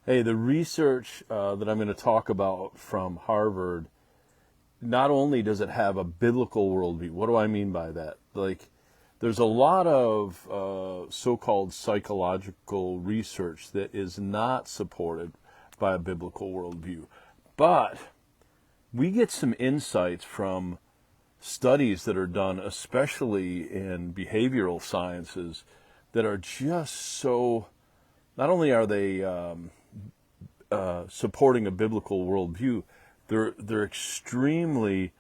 Hey, the research that I'm going to talk about from Harvard, not only does it have a biblical worldview, what do I mean by that? Like, there's a lot of so-called psychological research that is not supported by a biblical worldview. But we get some insights from studies that are done, especially in behavioral sciences, that are just so, not only are they supporting a biblical worldview, they're extremely,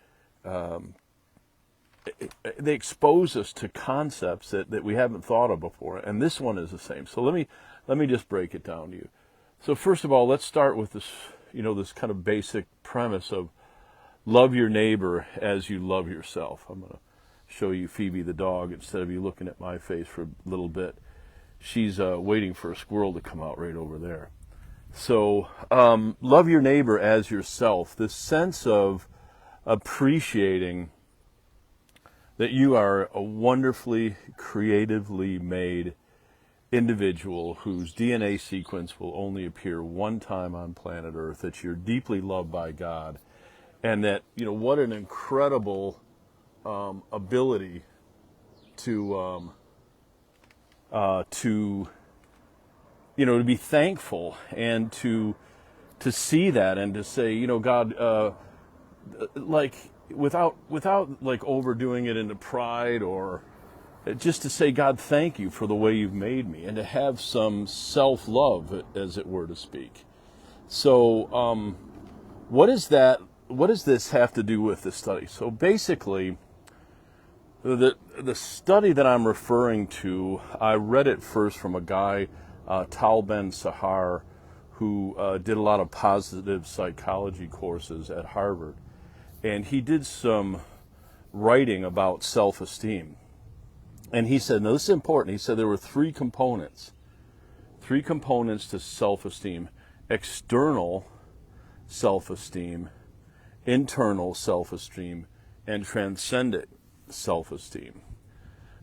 they expose us to concepts that we haven't thought of before, and this one is the same. So let me just break it down to you. So first of all, let's start with this, this kind of basic premise of love your neighbor as you love yourself. I'm going to show you Phoebe the dog instead of you looking at my face for a little bit. She's waiting for a squirrel to come out right over there. So love your neighbor as yourself. This sense of appreciating that you are a wonderfully, creatively made individual whose DNA sequence will only appear one time on planet Earth, that you're deeply loved by God, and that, what an incredible ability to to be thankful and to see that and to say, God, like without like overdoing it into pride, or just to say, God, thank you for the way you've made me, and to have some self-love, as it were to speak. So what is that? What does this have to do with the study? So basically, the study that I'm referring to, I read it first from a guy, Tal Ben Sahar, who did a lot of positive psychology courses at Harvard. And he did some writing about self-esteem. And he said, now this is important, he said there were three components to self-esteem: external self-esteem, internal self-esteem, and transcendent self-esteem.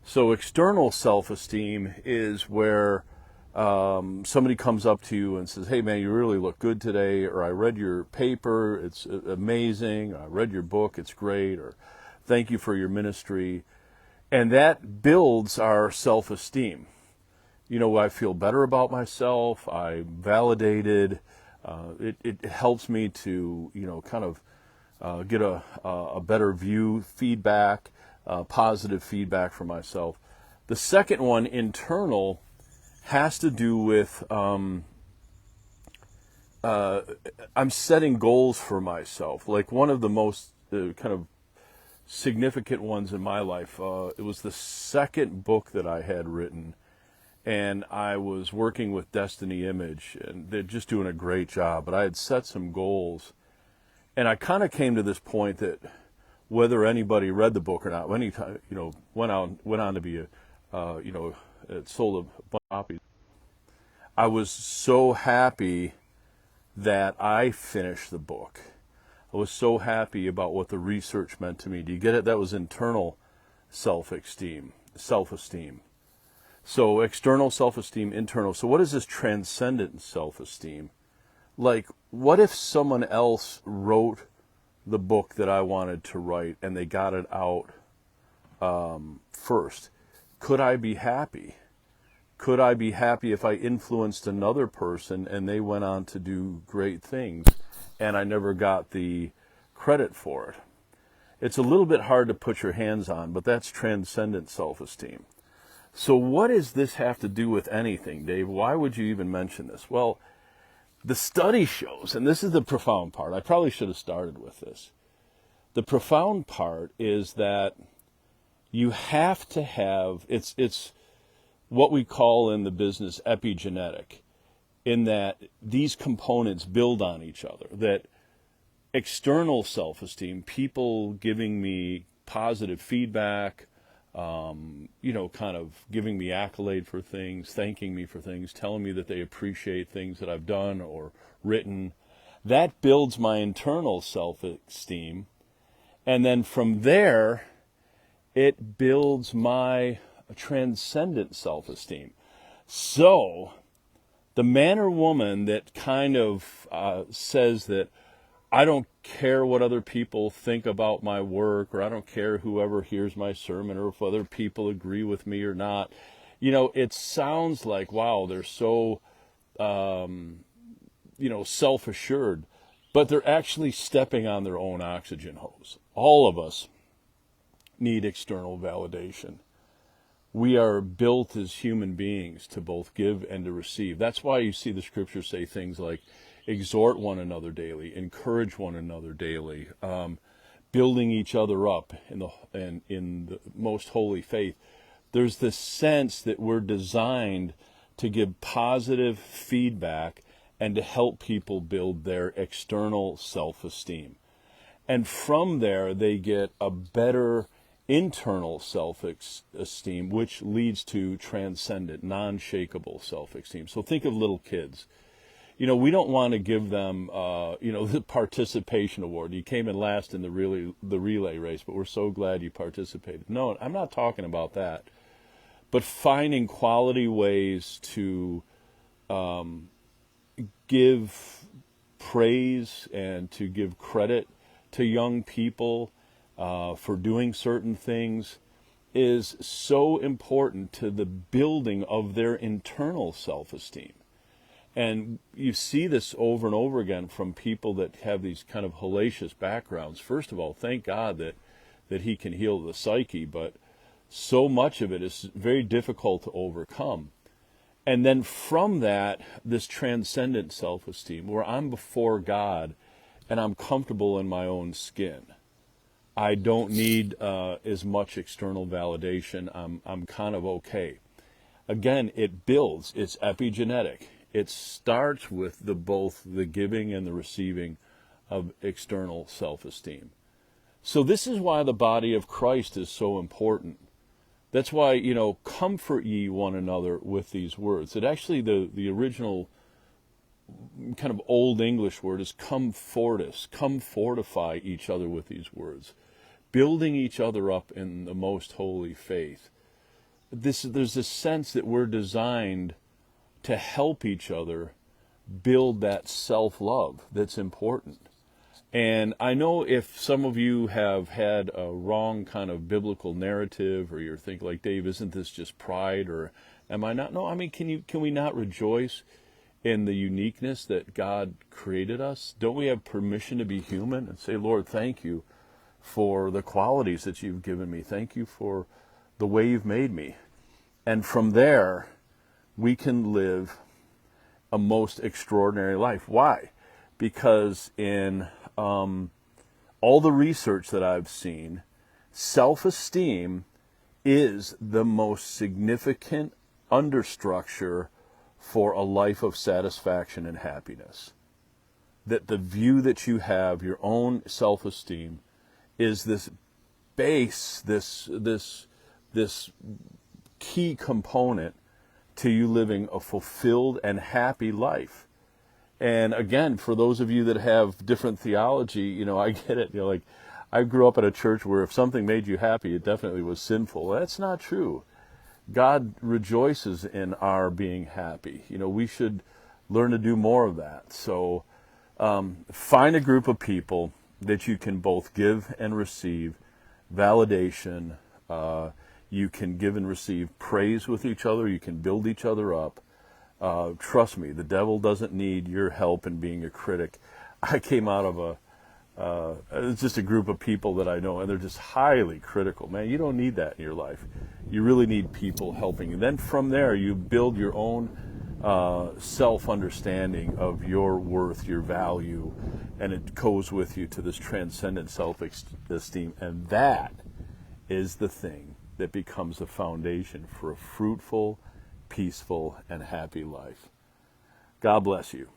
So external self-esteem is where somebody comes up to you and says, hey man, you really look good today, or I read your paper, it's amazing, I read your book, it's great, or thank you for your ministry. And that builds our self-esteem. I feel better about myself, I'm validated, it helps me to, kind of get a better view, feedback, positive feedback for myself. The second one, internal, has to do with I'm setting goals for myself. Like one of the most kind of significant ones in my life, it was the second book that I had written, and I was working with Destiny Image, and they're just doing a great job, but I had set some goals. And I kind of came to this point that whether anybody read the book or not, when he, went on to be it sold a bunch of copies. I was so happy that I finished the book. I was so happy about what the research meant to me. Do you get it? That was internal self-esteem. So external self-esteem, internal. So what is this transcendent self-esteem? Like, what if someone else wrote the book that I wanted to write and they got it out first? Could I be happy? Could I be happy if I influenced another person and they went on to do great things and I never got the credit for it? It's a little bit hard to put your hands on, but that's transcendent self-esteem. So what does this have to do with anything, Dave? Why would you even mention this? Well, the study shows, and this is the profound part, I probably should have started with this. The profound part is that you have to have, it's what we call in the business epigenetic, in that these components build on each other. That external self-esteem, people giving me positive feedback, kind of giving me accolade for things, thanking me for things, telling me that they appreciate things that I've done or written, that builds my internal self-esteem. And then from there, it builds my transcendent self-esteem. So The man or woman that kind of says that I don't care what other people think about my work, or I don't care whoever hears my sermon, or if other people agree with me or not. It sounds like, wow, they're so, self-assured, but they're actually stepping on their own oxygen hose. All of us need external validation. We are built as human beings to both give and to receive. That's why you see the scriptures say things like, exhort one another daily, encourage one another daily, building each other up in the most holy faith. There's this sense that we're designed to give positive feedback and to help people build their external self-esteem. And from there, they get a better internal self-esteem, which leads to transcendent, non-shakable self-esteem. So think of little kids. We don't want to give them, the participation award. You came in last in the relay race, but we're so glad you participated. No, I'm not talking about that. But finding quality ways to give praise and to give credit to young people for doing certain things is so important to the building of their internal self-esteem. And you see this over and over again from people that have these kind of hellacious backgrounds. First of all, thank God that he can heal the psyche, but so much of it is very difficult to overcome. And then from that, this transcendent self-esteem, where I'm before God and I'm comfortable in my own skin. I don't need as much external validation. I'm kind of okay. Again, it builds. It's epigenetic. It starts with both the giving and the receiving of external self-esteem. So this is why the body of Christ is so important. That's why, comfort ye one another with these words. It actually, the original kind of Old English word is comfortus. Come fortify each other with these words. Building each other up in the most holy faith. There's this sense that we're designed to help each other build that self-love that's important. And I know if some of you have had a wrong kind of biblical narrative, or you're thinking like, Dave, isn't this just pride, or am I not? No, I mean, can we not rejoice in the uniqueness that God created us? Don't we have permission to be human and say, Lord, thank you for the qualities that you've given me. Thank you for the way you've made me. And from there, we can live a most extraordinary life. Why? Because in all the research that I've seen, self-esteem is the most significant understructure for a life of satisfaction and happiness. That the view that you have, your own self-esteem, is this base, this key component to you living a fulfilled and happy life. And again, for those of you that have different theology, I get it. Like, I grew up at a church where if something made you happy, it definitely was sinful. That's not true. God rejoices in our being happy. We should learn to do more of that. So find a group of people that you can both give and receive validation. You can give and receive praise with each other. You can build each other up. Trust me, the devil doesn't need your help in being a critic. I came out of it's just a group of people that I know, and they're just highly critical. Man, you don't need that in your life. You really need people helping you. Then from there, you build your own self-understanding of your worth, your value, and it goes with you to this transcendent self-esteem. And that is the thing that becomes a foundation for a fruitful, peaceful, and happy life. God bless you.